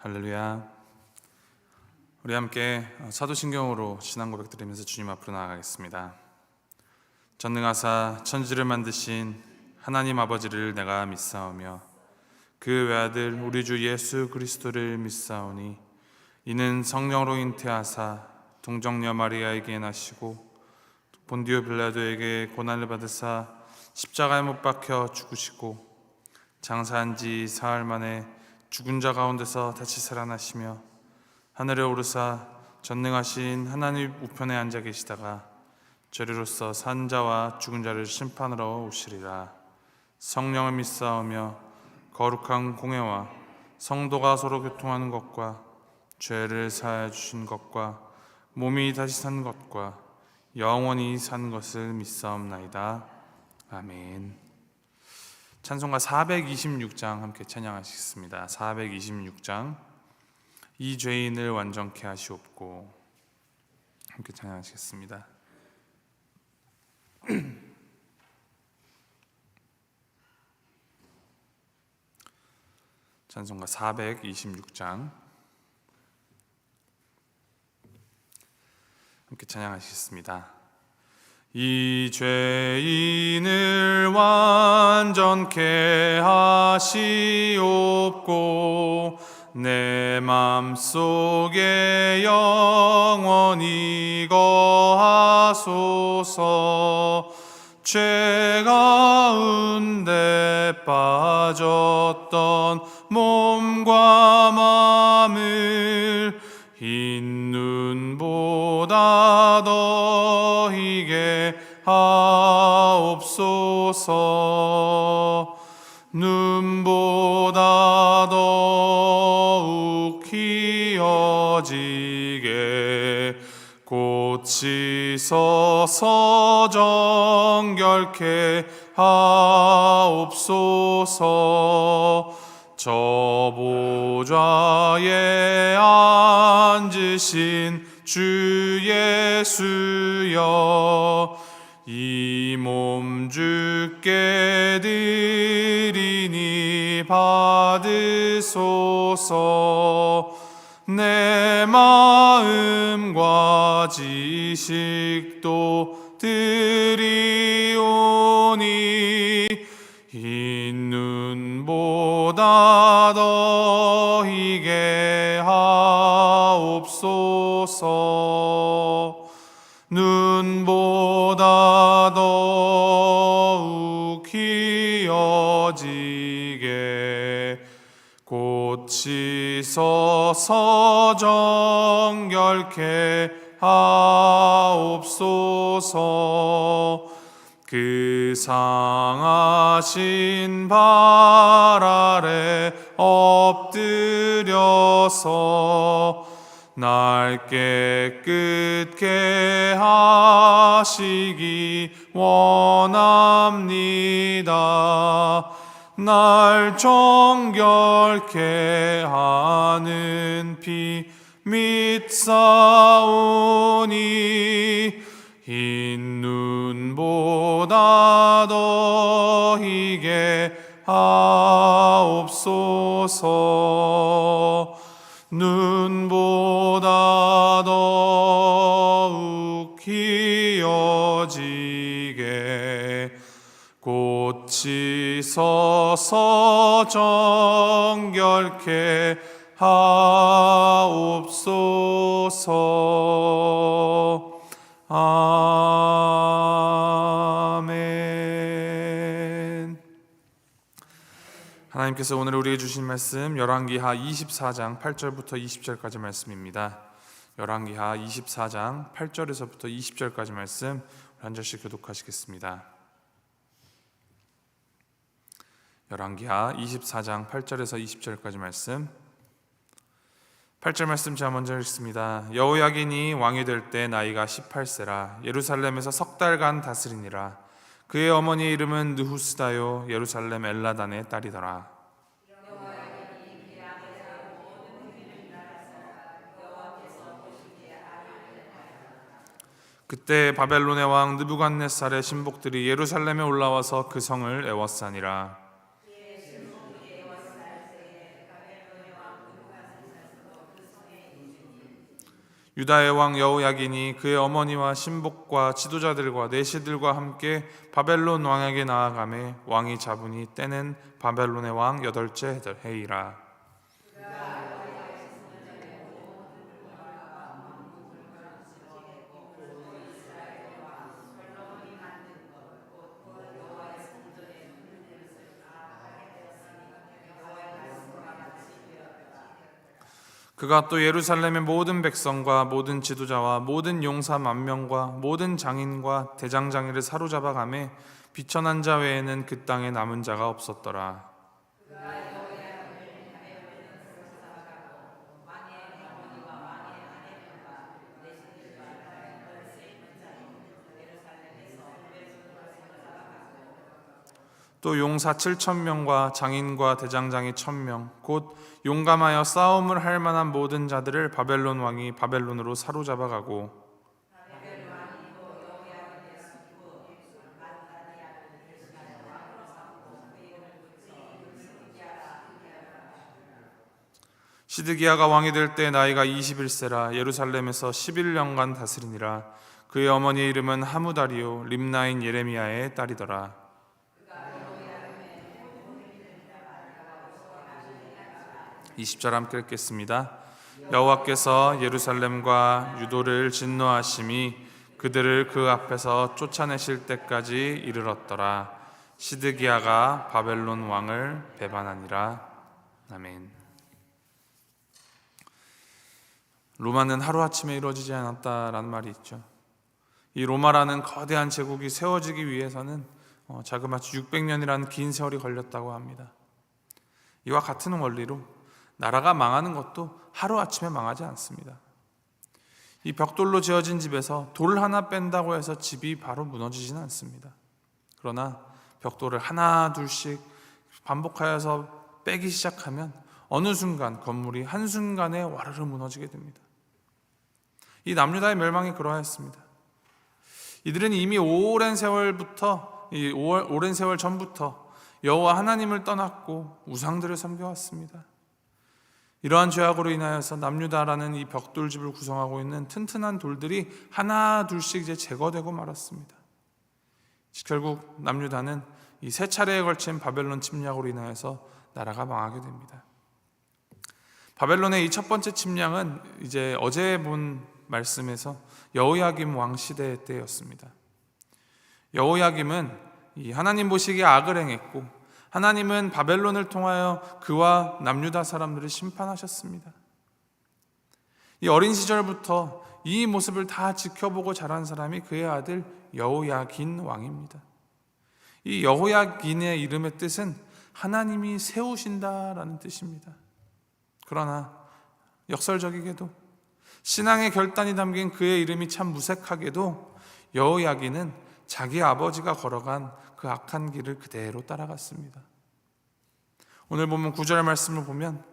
할렐루야. 우리 함께 사도신경으로 신앙 고백 드리면서 주님 앞으로 나아가겠습니다. 전능하사 천지를 만드신 하나님 아버지를 내가 믿사오며 그 외아들 우리 주 예수 그리스도를 믿사오니 이는 성령으로 잉태하사 동정녀 마리아에게 나시고 본디오 빌라도에게 고난을 받으사 십자가에 못 박혀 죽으시고 장사한 지 사흘 만에 죽은 자 가운데서 다시 살아나시며 하늘에 오르사 전능하신 하나님 우편에 앉아 계시다가 저리로서 산 자와 죽은 자를 심판하러 오시리라. 성령을 믿사오며 거룩한 공회와 성도가 서로 교통하는 것과 죄를 사하여 주신 것과 몸이 다시 사는 것과 영원히 사는 것을 믿사옵나이다. 아멘. 찬송가 426장 함께 찬양하시겠습니다. 426장 이 죄인을 완전케 하시옵고 함께 찬양하시겠습니다. 찬송가 426장 함께 찬양하시겠습니다. 이 죄인을 완전케 하시옵고 내 맘속에 영원히 거하소서. 죄 가운데 빠졌던 몸과 마음을 흰 눈보다 더 희게 하옵소서. 눈보다 더욱 희어지게 고치소서. 정결케 하옵소서. 저 보좌에 앉으신 주 예수여, 이 몸 주께 드리니 받으소서. 내 마음과 지식도 드리오니 흰 눈보다 더 희게 하옵소서. 눈보다 더욱 희어지게 고치소서. 정결케 하옵소서. 그 상하신 발 아래 엎드려서 날 깨끗게 하시기 원합니다. 날 정결케 하는 피 믿사오니 흰 눈보다 더 희게 하옵소서. 눈보다 더욱 희어지게 고치소서. 정결케 하옵소서. 아멘. 하나님께서 오늘 우리에게 주신 말씀 열왕기하 24장 8절부터 20절까지 말씀입니다. 열왕기하 24장 8절에서부터 20절까지 말씀 한 절씩 교독하시겠습니다. 열왕기하 24장 8절에서 20절까지 말씀. 8절 말씀 제가 먼저 읽습니다. 여호야긴이 왕이 될 때 나이가 18세라 예루살렘에서 석 달간 다스리니라. 그의 어머니의 이름은 느후스다요 예루살렘 엘라단의 딸이더라. 그때 바벨론의 왕 느부갓네살의 신복들이 예루살렘에 올라와서 그 성을 에워싸니라. 유다의 왕 여호야긴이 그의 어머니와 신복과 지도자들과 내시들과 함께 바벨론 왕에게 나아가매 왕이 잡으니 때는 바벨론의 왕 8째 해이라. 그가 또 예루살렘의 모든 백성과 모든 지도자와 모든 용사 10,000명과 모든 장인과 대장장이를 사로잡아 가매 비천한 자 외에는 그 땅에 남은 자가 없었더라. 또 용사 7,000명과 장인과 대장장이 1,000명 곧 용감하여 싸움을 할 만한 모든 자들을 바벨론 왕이 바벨론으로 사로잡아 가고 시드기야가 왕이 될 때 나이가 21세라 예루살렘에서 11년간 다스리니라. 그의 어머니의 이름은 하무다리요 림나인 예레미야의 딸이더라. 20절 함께 읽겠습니다. 여호와께서 예루살렘과 유도를 진노하심이 그들을 그 앞에서 쫓아내실 때까지 이르렀더라. 시드기야가 바벨론 왕을 배반하니라. 아멘. 로마는 하루아침에 이루어지지 않았다라는 말이 있죠. 이 로마라는 거대한 제국이 세워지기 위해서는 자그마치 600년이라는 긴 세월이 걸렸다고 합니다. 이와 같은 원리로 나라가 망하는 것도 하루아침에 망하지 않습니다. 이 벽돌로 지어진 집에서 돌 하나 뺀다고 해서 집이 바로 무너지지는 않습니다. 그러나 벽돌을 하나 둘씩 반복하여서 빼기 시작하면 어느 순간 건물이 한순간에 와르르 무너지게 됩니다. 이 남유다의 멸망이 그러하였습니다. 이들은 이미 오랜 세월 전부터 여호와 하나님을 떠났고 우상들을 섬겨왔습니다. 이러한 죄악으로 인하여서 남유다라는 이 벽돌집을 구성하고 있는 튼튼한 돌들이 하나 둘씩 이제 제거되고 말았습니다. 결국 남유다는 이 세 차례에 걸친 바벨론 침략으로 인하여서 나라가 망하게 됩니다. 바벨론의 이 첫 번째 침략은 이제 어제 본 말씀에서 여호야김 왕 시대 때였습니다. 여호야김은 이 하나님 보시기에 악을 행했고 하나님은 바벨론을 통하여 그와 남유다 사람들을 심판하셨습니다. 이 어린 시절부터 이 모습을 다 지켜보고 자란 사람이 그의 아들 여호야긴 왕입니다. 이 여호야긴의 이름의 뜻은 하나님이 세우신다라는 뜻입니다. 그러나 역설적이게도 신앙의 결단이 담긴 그의 이름이 참 무색하게도 여호야긴은 자기 아버지가 걸어간 그 악한 길을 그대로 따라갔습니다. 오늘 보면 9절 말씀을 보면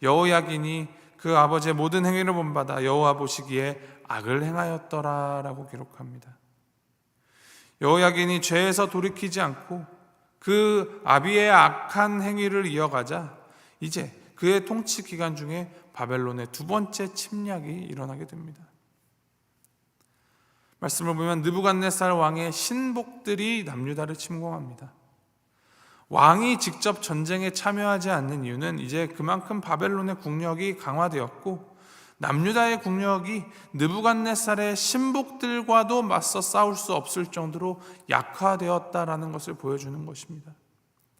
여호야긴이 그 아버지의 모든 행위를 본받아 여호와 보시기에 악을 행하였더라라고 기록합니다. 여호야긴이 죄에서 돌이키지 않고 그 아비의 악한 행위를 이어가자 이제 그의 통치 기간 중에 바벨론의 두 번째 침략이 일어나게 됩니다. 말씀을 보면 느부갓네살 왕의 신복들이 남유다를 침공합니다. 왕이 직접 전쟁에 참여하지 않는 이유는 이제 그만큼 바벨론의 국력이 강화되었고 남유다의 국력이 느부갓네살의 신복들과도 맞서 싸울 수 없을 정도로 약화되었다라는 것을 보여주는 것입니다.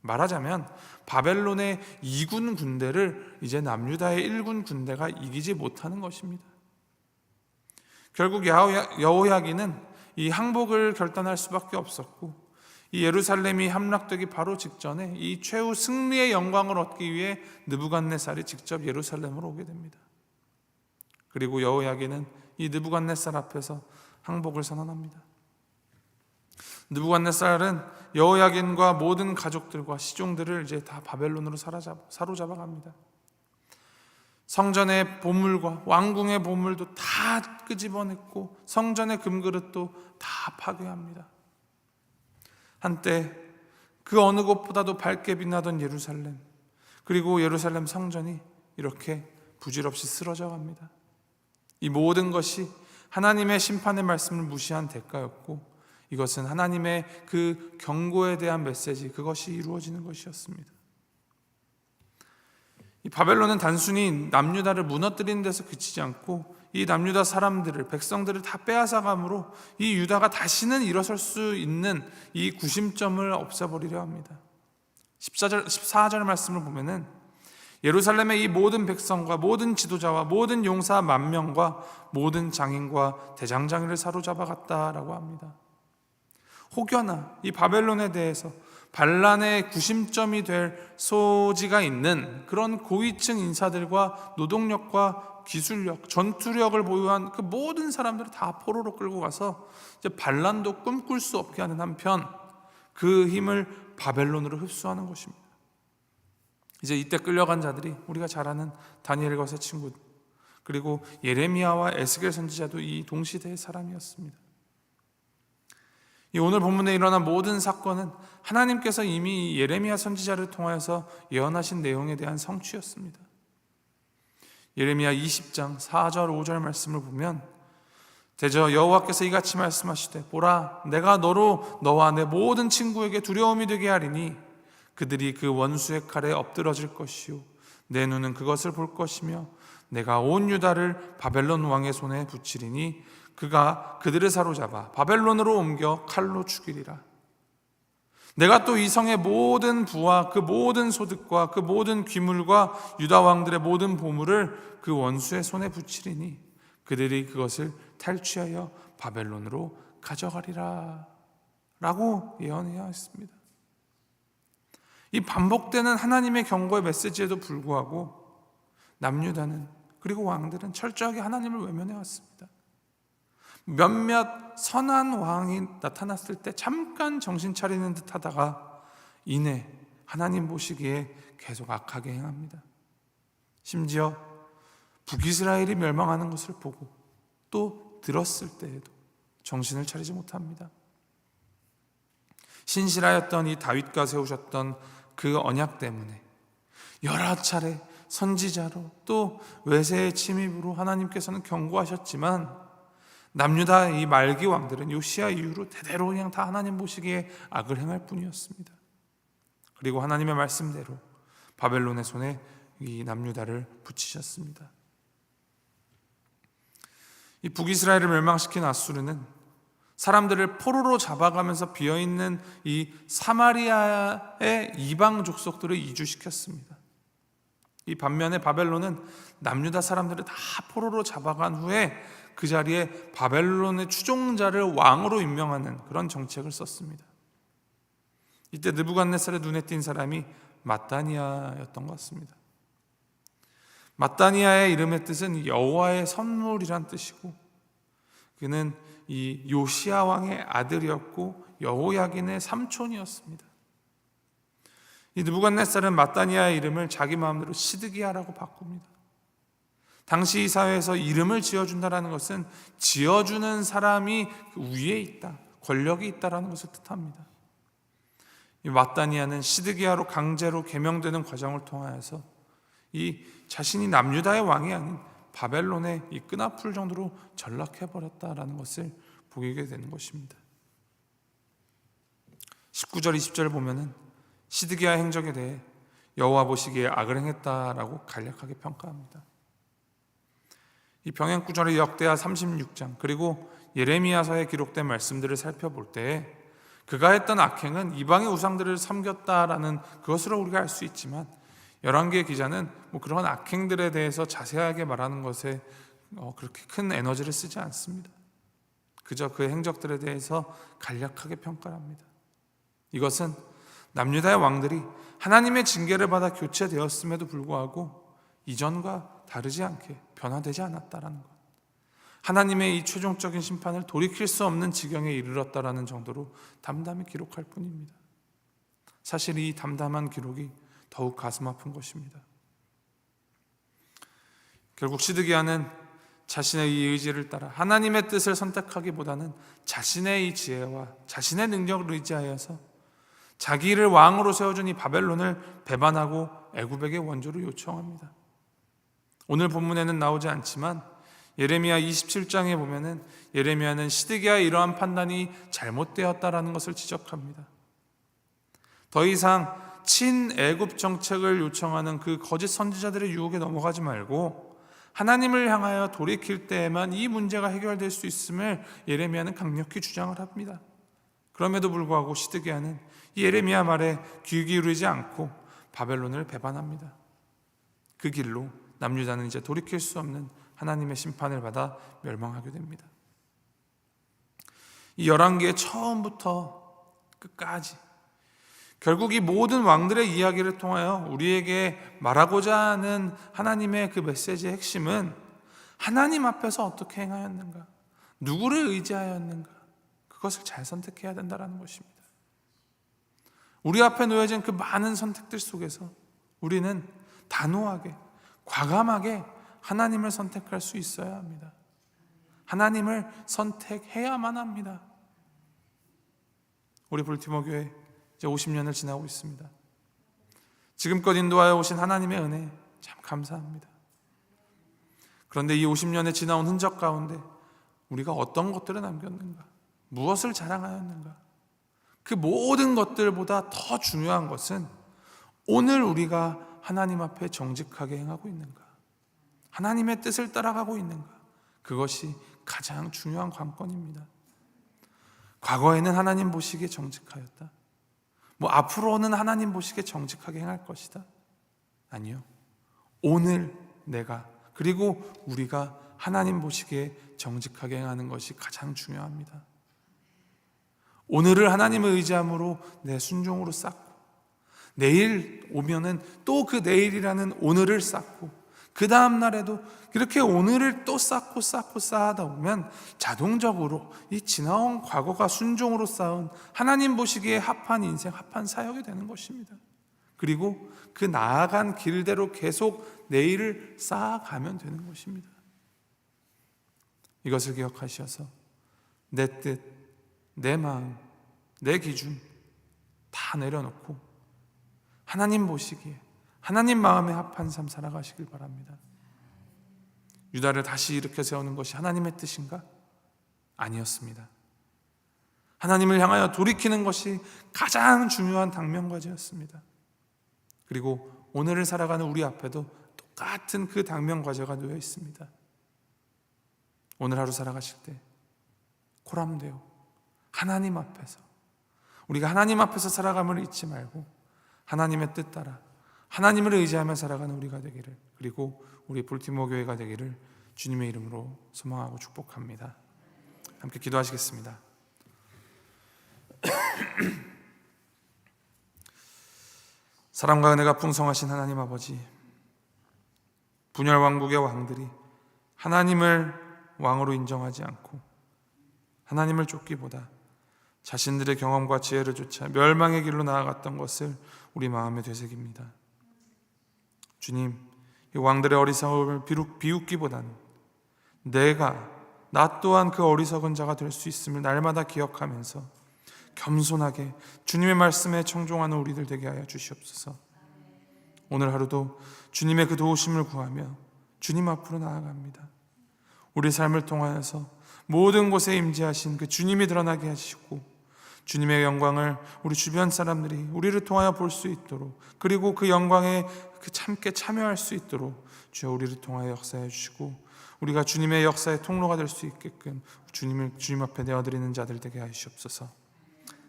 말하자면 바벨론의 2군 군대를 이제 남유다의 1군 군대가 이기지 못하는 것입니다. 결국 여호야긴은 이 항복을 결단할 수밖에 없었고 이 예루살렘이 함락되기 바로 직전에 이 최후 승리의 영광을 얻기 위해 느부갓네살이 직접 예루살렘으로 오게 됩니다. 그리고 여호야긴은 이 느부갓네살 앞에서 항복을 선언합니다. 느부갓네살은 여호야긴과 모든 가족들과 시종들을 이제 다 바벨론으로 사로잡아 갑니다. 성전의 보물과 왕궁의 보물도 다 끄집어냈고 성전의 금그릇도 다 파괴합니다. 한때 그 어느 곳보다도 밝게 빛나던 예루살렘, 그리고 예루살렘 성전이 이렇게 부질없이 쓰러져 갑니다. 이 모든 것이 하나님의 심판의 말씀을 무시한 대가였고, 이것은 하나님의 그 경고에 대한 메시지, 그것이 이루어지는 것이었습니다. 이 바벨론은 단순히 남유다를 무너뜨리는 데서 그치지 않고 이 남유다 사람들을, 백성들을 다 빼앗아감으로 이 유다가 다시는 일어설 수 있는 이 구심점을 없애버리려 합니다. 14절 말씀을 보면은 예루살렘의 이 모든 백성과 모든 지도자와 모든 용사 10,000명과 모든 장인과 대장장이를 사로잡아갔다라고 합니다. 혹여나 이 바벨론에 대해서 반란의 구심점이 될 소지가 있는 그런 고위층 인사들과 노동력과 기술력, 전투력을 보유한 그 모든 사람들을 다 포로로 끌고 가서 이제 반란도 꿈꿀 수 없게 하는 한편 그 힘을 바벨론으로 흡수하는 것입니다. 이제 이때 끌려간 자들이 우리가 잘 아는 다니엘과 세 친구, 그리고 예레미야와 에스겔 선지자도 이 동시대의 사람이었습니다. 이 오늘 본문에 일어난 모든 사건은 하나님께서 이미 예레미야 선지자를 통하여서 예언하신 내용에 대한 성취였습니다. 예레미야 20장 4절 5절 말씀을 보면 대저 여호와께서 이같이 말씀하시되 보라 내가 너로 너와 내 모든 친구에게 두려움이 되게 하리니 그들이 그 원수의 칼에 엎드러질 것이요 내 눈은 그것을 볼 것이며 내가 온 유다를 바벨론 왕의 손에 붙이리니 그가 그들을 사로잡아 바벨론으로 옮겨 칼로 죽이리라. 내가 또 이 성의 모든 부와 그 모든 소득과 그 모든 귀물과 유다 왕들의 모든 보물을 그 원수의 손에 붙이리니 그들이 그것을 탈취하여 바벨론으로 가져가리라 라고 예언해야 했습니다. 이 반복되는 하나님의 경고의 메시지에도 불구하고 남유다는 그리고 왕들은 철저하게 하나님을 외면해 왔습니다. 몇몇 선한 왕이 나타났을 때 잠깐 정신 차리는 듯 하다가 이내 하나님 보시기에 계속 악하게 행합니다. 심지어 북이스라엘이 멸망하는 것을 보고 또 들었을 때에도 정신을 차리지 못합니다. 신실하였던 이 다윗과 세우셨던 그 언약 때문에 여러 차례 선지자로 또 외세의 침입으로 하나님께서는 경고하셨지만 남유다 이 말기 왕들은 요시야 이후로 대대로 그냥 다 하나님 보시기에 악을 행할 뿐이었습니다. 그리고 하나님의 말씀대로 바벨론의 손에 이 남유다를 붙이셨습니다. 이 북이스라엘을 멸망시킨 아수르는 사람들을 포로로 잡아가면서 비어있는 이 사마리아의 이방 족속들을 이주시켰습니다. 이 반면에 바벨론은 남유다 사람들을 다 포로로 잡아간 후에 그 자리에 바벨론의 추종자를 왕으로 임명하는 그런 정책을 썼습니다. 이때 느부갓네살의 눈에 띈 사람이 맏다니아였던 것 같습니다. 맏다니아의 이름의 뜻은 여호와의 선물이란 뜻이고 그는 이 요시야 왕의 아들이었고 여호야긴의 삼촌이었습니다. 이 느부갓네살은 맏다니아의 이름을 자기 마음대로 시드기야라고 바꿉니다. 당시 이 사회에서 이름을 지어준다는 것은 지어주는 사람이 위에 있다, 권력이 있다라는 것을 뜻합니다. 이 맏다니아는 시드기야로 강제로 개명되는 과정을 통하여서 이 자신이 남유다의 왕이 아닌 바벨론의 이 끈앞풀 정도로 전락해버렸다라는 것을 보게 되는 것입니다. 19절 20절을 보면은 시드기야 행적에 대해 여호와 보시기에 악을 행했다라고 간략하게 평가합니다. 이 병행 구절의 역대하 36장 그리고 예레미야서에 기록된 말씀들을 살펴볼 때 그가 했던 악행은 이방의 우상들을 섬겼다라는 그것으로 우리가 알 수 있지만 열왕기의 기자는 그런 악행들에 대해서 자세하게 말하는 것에 그렇게 큰 에너지를 쓰지 않습니다. 그저 그 행적들에 대해서 간략하게 평가를 합니다. 이것은 남유다의 왕들이 하나님의 징계를 받아 교체되었음에도 불구하고 이전과 다르지 않게 변화되지 않았다라는 것, 하나님의 이 최종적인 심판을 돌이킬 수 없는 지경에 이르렀다라는 정도로 담담히 기록할 뿐입니다. 사실 이 담담한 기록이 더욱 가슴 아픈 것입니다. 결국 시드기야는 자신의 이 의지를 따라 하나님의 뜻을 선택하기보다는 자신의 이 지혜와 자신의 능력을 의지하여서 자기를 왕으로 세워준 이 바벨론을 배반하고 애굽에게 원조를 요청합니다. 오늘 본문에는 나오지 않지만 예레미야 27장에 보면은 예레미야는 시드기야의 이러한 판단이 잘못되었다라는 것을 지적합니다. 더 이상 친애굽 정책을 요청하는 그 거짓 선지자들의 유혹에 넘어가지 말고 하나님을 향하여 돌이킬 때에만 이 문제가 해결될 수 있음을 예레미야는 강력히 주장을 합니다. 그럼에도 불구하고 시드기야는 예레미야 말에 귀 기울이지 않고 바벨론을 배반합니다. 그 길로 남유다는 이제 돌이킬 수 없는 하나님의 심판을 받아 멸망하게 됩니다. 이 열왕기의 처음부터 끝까지 결국 이 모든 왕들의 이야기를 통하여 우리에게 말하고자 하는 하나님의 그 메시지의 핵심은 하나님 앞에서 어떻게 행하였는가, 누구를 의지하였는가, 그것을 잘 선택해야 된다는 것입니다. 우리 앞에 놓여진 그 많은 선택들 속에서 우리는 단호하게, 과감하게 하나님을 선택할 수 있어야 합니다. 하나님을 선택해야만 합니다. 우리 볼티모 교회 이제 50년을 지나고 있습니다. 지금껏 인도하여 오신 하나님의 은혜 참 감사합니다. 그런데 이 50년에 지나온 흔적 가운데 우리가 어떤 것들을 남겼는가, 무엇을 자랑하였는가, 그 모든 것들보다 더 중요한 것은 오늘 우리가 하나님 앞에 정직하게 행하고 있는가, 하나님의 뜻을 따라가고 있는가, 그것이 가장 중요한 관건입니다. 과거에는 하나님 보시기에 정직하였다, 앞으로는 하나님 보시기에 정직하게 행할 것이다. 아니요, 오늘 내가, 그리고 우리가 하나님 보시기에 정직하게 행하는 것이 가장 중요합니다. 오늘을 하나님을 의지함으로 내 순종으로 쌓고, 내일 오면은 또 그 내일이라는 오늘을 쌓고, 그 다음 날에도 이렇게 오늘을 또 쌓고 쌓아다 보면 자동적으로 이 지나온 과거가 순종으로 쌓은 하나님 보시기에 합한 인생, 합한 사역이 되는 것입니다. 그리고 그 나아간 길대로 계속 내일을 쌓아가면 되는 것입니다. 이것을 기억하셔서 내 뜻, 내 마음, 내 기준 다 내려놓고 하나님 보시기에 하나님 마음에 합한 삶 살아가시길 바랍니다. 유다를 다시 일으켜 세우는 것이 하나님의 뜻인가? 아니었습니다. 하나님을 향하여 돌이키는 것이 가장 중요한 당면과제였습니다. 그리고 오늘을 살아가는 우리 앞에도 똑같은 그 당면과제가 놓여 있습니다. 오늘 하루 살아가실 때 코람데오 하나님 앞에서, 우리가 하나님 앞에서 살아감을 잊지 말고 하나님의 뜻 따라 하나님을 의지하며 살아가는 우리가 되기를, 그리고 우리 볼티모 교회가 되기를 주님의 이름으로 소망하고 축복합니다. 함께 기도하시겠습니다. 사랑과 은혜가 풍성하신 하나님 아버지, 분열 왕국의 왕들이 하나님을 왕으로 인정하지 않고 하나님을 쫓기보다 자신들의 경험과 지혜를 쫓아 멸망의 길로 나아갔던 것을 우리 마음에 되새깁니다. 주님, 이 왕들의 어리석음을 비웃기보다는 나 또한 그 어리석은 자가 될 수 있음을 날마다 기억하면서 겸손하게 주님의 말씀에 청종하는 우리들 되게 하여 주시옵소서. 오늘 하루도 주님의 그 도우심을 구하며 주님 앞으로 나아갑니다. 우리 삶을 통하여서 모든 곳에 임재하신 그 주님이 드러나게 하시고 주님의 영광을 우리 주변 사람들이 우리를 통하여 볼 수 있도록, 그리고 그 영광에 함께 참여할 수 있도록 주여 우리를 통하여 역사해 주시고 우리가 주님의 역사의 통로가 될 수 있게끔 주님 앞에 내어드리는 자들 되게 하시옵소서.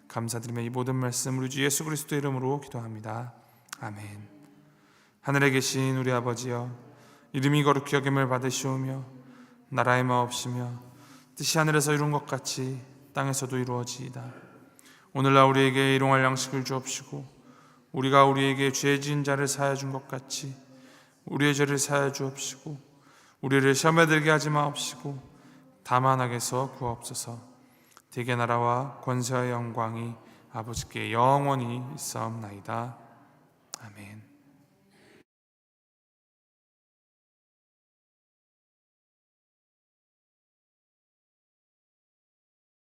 감사드리며 이 모든 말씀 우리 주 예수 그리스도 이름으로 기도합니다. 아멘. 하늘에 계신 우리 아버지여, 이름이 거룩히 여김을 받으시오며 나라의 마옵시며 뜻이 하늘에서 이룬 것 같이 땅에서도 이루어지이다. 오늘날 우리에게 일용할 양식을 주옵시고 우리가 우리에게 죄 지은 자를 사하여 준 것 같이 우리의 죄를 사하여 주옵시고 우리를 시험에 들게 하지 마옵시고 다만 악에서 구하옵소서. 대개 나라와 권세와 영광이 아버지께 영원히 있사옵나이다. 아멘.